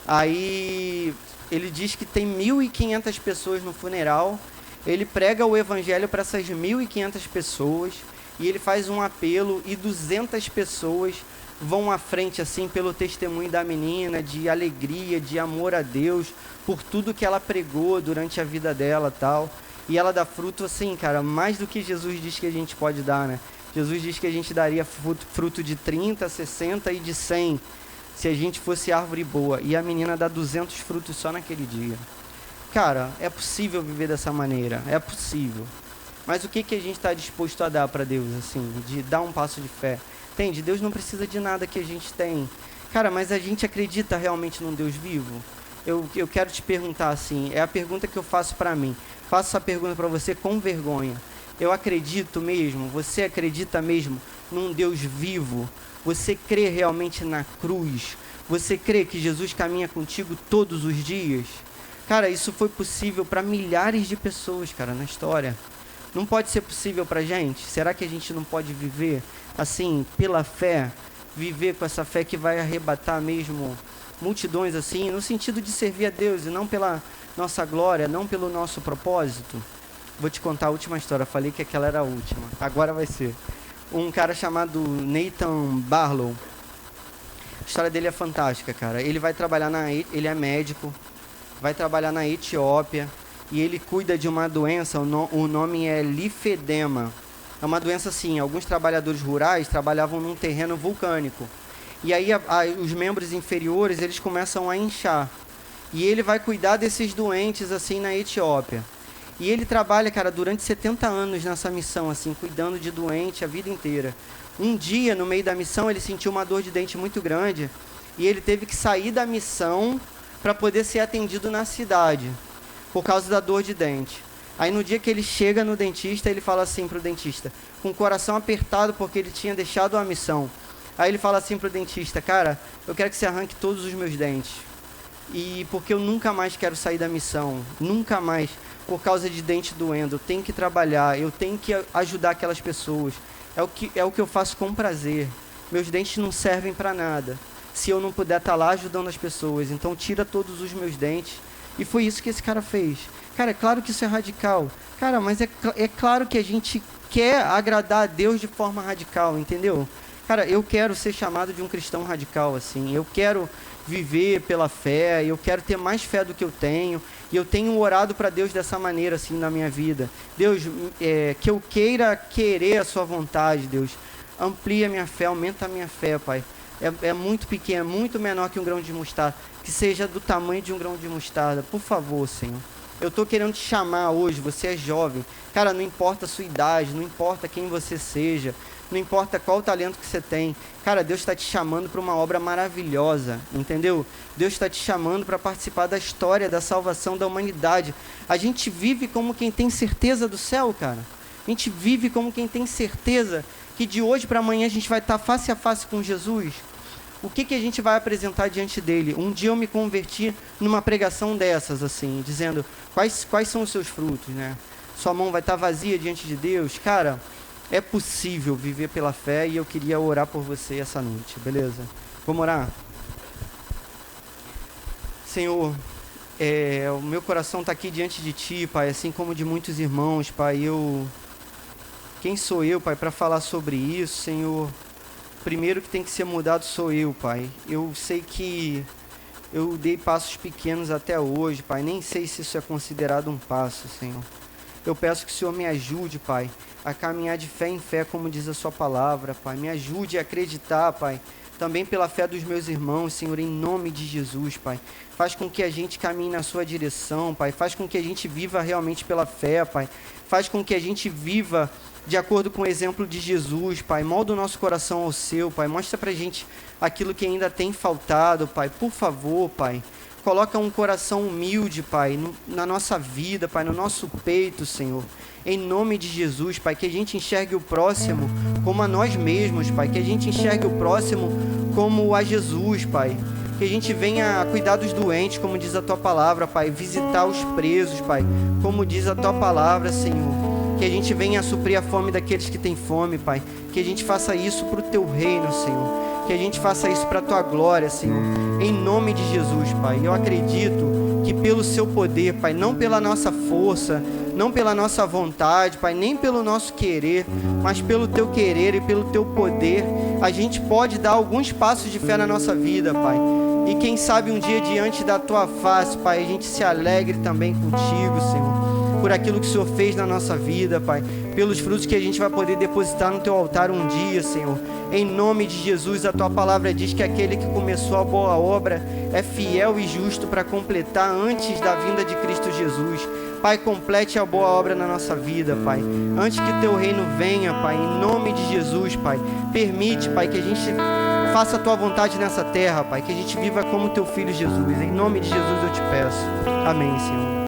Aí ele diz que tem 1.500 pessoas no funeral. Ele prega o evangelho para essas 1.500 pessoas e ele faz um apelo, e 200 pessoas vão à frente assim pelo testemunho da menina, de alegria, de amor a Deus, por tudo que ela pregou durante a vida dela, tal. E ela dá fruto assim, cara, mais do que Jesus diz que a gente pode dar, né? Jesus diz que a gente daria fruto de 30, 60 e de 100, se a gente fosse árvore boa. E a menina dá 200 frutos só naquele dia. Cara, é possível viver dessa maneira, é possível. Mas o que a gente está disposto a dar para Deus, assim, de dar um passo de fé? Entende? Deus não precisa de nada que a gente tem. Cara, mas a gente acredita realmente num Deus vivo? Eu quero te perguntar assim, é a pergunta que eu faço para mim. Faço essa pergunta para você com vergonha. Eu acredito mesmo? Você acredita mesmo num Deus vivo? Você crê realmente na cruz? Você crê que Jesus caminha contigo todos os dias? Cara, isso foi possível para milhares de pessoas, cara, na história. Não pode ser possível para a gente? Será que a gente não pode viver assim, pela fé? Viver com essa fé que vai arrebatar mesmo multidões assim, no sentido de servir a Deus e não pela nossa glória, não pelo nosso propósito? Vou te contar a última história, falei que aquela era a última, agora vai ser. Um cara chamado Nathan Barlow, a história dele é fantástica, cara. Ele vai trabalhar ele é médico, vai trabalhar na Etiópia, e ele cuida de uma doença, o nome é linfedema. É uma doença assim, alguns trabalhadores rurais trabalhavam num terreno vulcânico. E aí os membros inferiores, eles começam a inchar. E ele vai cuidar desses doentes assim na Etiópia. E ele trabalha, cara, durante 70 anos nessa missão, assim, cuidando de doente a vida inteira. Um dia, no meio da missão, ele sentiu uma dor de dente muito grande e ele teve que sair da missão para poder ser atendido na cidade, por causa da dor de dente. Aí no dia que ele chega no dentista, ele fala assim pro dentista, com o coração apertado porque ele tinha deixado a missão. Aí ele fala assim pro dentista, cara, eu quero que você arranque todos os meus dentes. E porque eu nunca mais quero sair da missão, nunca mais, por causa de dente doendo. Eu tenho que trabalhar, eu tenho que ajudar aquelas pessoas. É o que eu faço com prazer. Meus dentes não servem para nada se eu não puder estar lá ajudando as pessoas. Então tira todos os meus dentes. E foi isso que esse cara fez. Cara, é claro que isso é radical. Cara, mas é claro que a gente quer agradar a Deus de forma radical, entendeu? Cara, eu quero ser chamado de um cristão radical, assim. Eu quero viver pela fé, eu quero ter mais fé do que eu tenho. E eu tenho orado para Deus dessa maneira, assim, na minha vida. Deus, que eu querer a sua vontade, Deus. Amplia a minha fé, aumenta a minha fé, Pai. é muito pequeno, muito menor que um grão de mostarda, que seja do tamanho de um grão de mostarda, por favor, Senhor. Eu estou querendo te chamar hoje, você é jovem, cara, não importa a sua idade, não importa quem você seja, não importa qual o talento que você tem, cara, Deus está te chamando para uma obra maravilhosa, entendeu? Deus está te chamando para participar da história, da salvação da humanidade. A gente vive como quem tem certeza do céu, cara. A gente vive como quem tem certeza que de hoje para amanhã a gente vai estar face a face com Jesus. O que a gente vai apresentar diante dele? Um dia eu me converti numa pregação dessas, assim, dizendo quais são os seus frutos, né? Sua mão vai estar vazia diante de Deus. Cara, é possível viver pela fé e eu queria orar por você essa noite, beleza? Vamos orar? Senhor, o meu coração está aqui diante de Ti, Pai, assim como de muitos irmãos, Pai. Quem sou eu, Pai, para falar sobre isso, Senhor? Primeiro que tem que ser mudado sou eu, Pai. Eu sei que eu dei passos pequenos até hoje, Pai. Nem sei se isso é considerado um passo, Senhor. Eu peço que o Senhor me ajude, Pai, a caminhar de fé em fé, como diz a sua palavra, Pai. Me ajude a acreditar, Pai, também pela fé dos meus irmãos, Senhor, em nome de Jesus, Pai. Faz com que a gente caminhe na sua direção, Pai. Faz com que a gente viva realmente pela fé, Pai. Faz com que a gente viva de acordo com o exemplo de Jesus, Pai. Molda o nosso coração ao seu, Pai. Mostra pra gente aquilo que ainda tem faltado, Pai. Por favor, Pai. Coloca um coração humilde, Pai, na nossa vida, Pai, no nosso peito, Senhor. Em nome de Jesus, Pai, que a gente enxergue o próximo como a nós mesmos, Pai. Que a gente enxergue o próximo como a Jesus, Pai. Que a gente venha cuidar dos doentes, como diz a Tua palavra, Pai. Visitar os presos, Pai, como diz a Tua palavra, Senhor. Que a gente venha suprir a fome daqueles que têm fome, Pai. Que a gente faça isso para o Teu reino, Senhor. Que a gente faça isso para a Tua glória, Senhor. Em nome de Jesus, Pai. Eu acredito que pelo Seu poder, Pai, não pela nossa força, não pela nossa vontade, Pai, nem pelo nosso querer, mas pelo Teu querer e pelo Teu poder, a gente pode dar alguns passos de fé na nossa vida, Pai. E quem sabe um dia diante da Tua face, Pai, a gente se alegre também contigo, Senhor. Por aquilo que o Senhor fez na nossa vida, Pai. Pelos frutos que a gente vai poder depositar no Teu altar um dia, Senhor. Em nome de Jesus, a Tua palavra diz que aquele que começou a boa obra é fiel e justo para completar antes da vinda de Cristo Jesus. Pai, complete a boa obra na nossa vida, Pai. Antes que Teu reino venha, Pai, em nome de Jesus, Pai. Permite, Pai, que a gente faça a Tua vontade nessa terra, Pai. Que a gente viva como Teu Filho Jesus. Em nome de Jesus eu te peço. Amém, Senhor.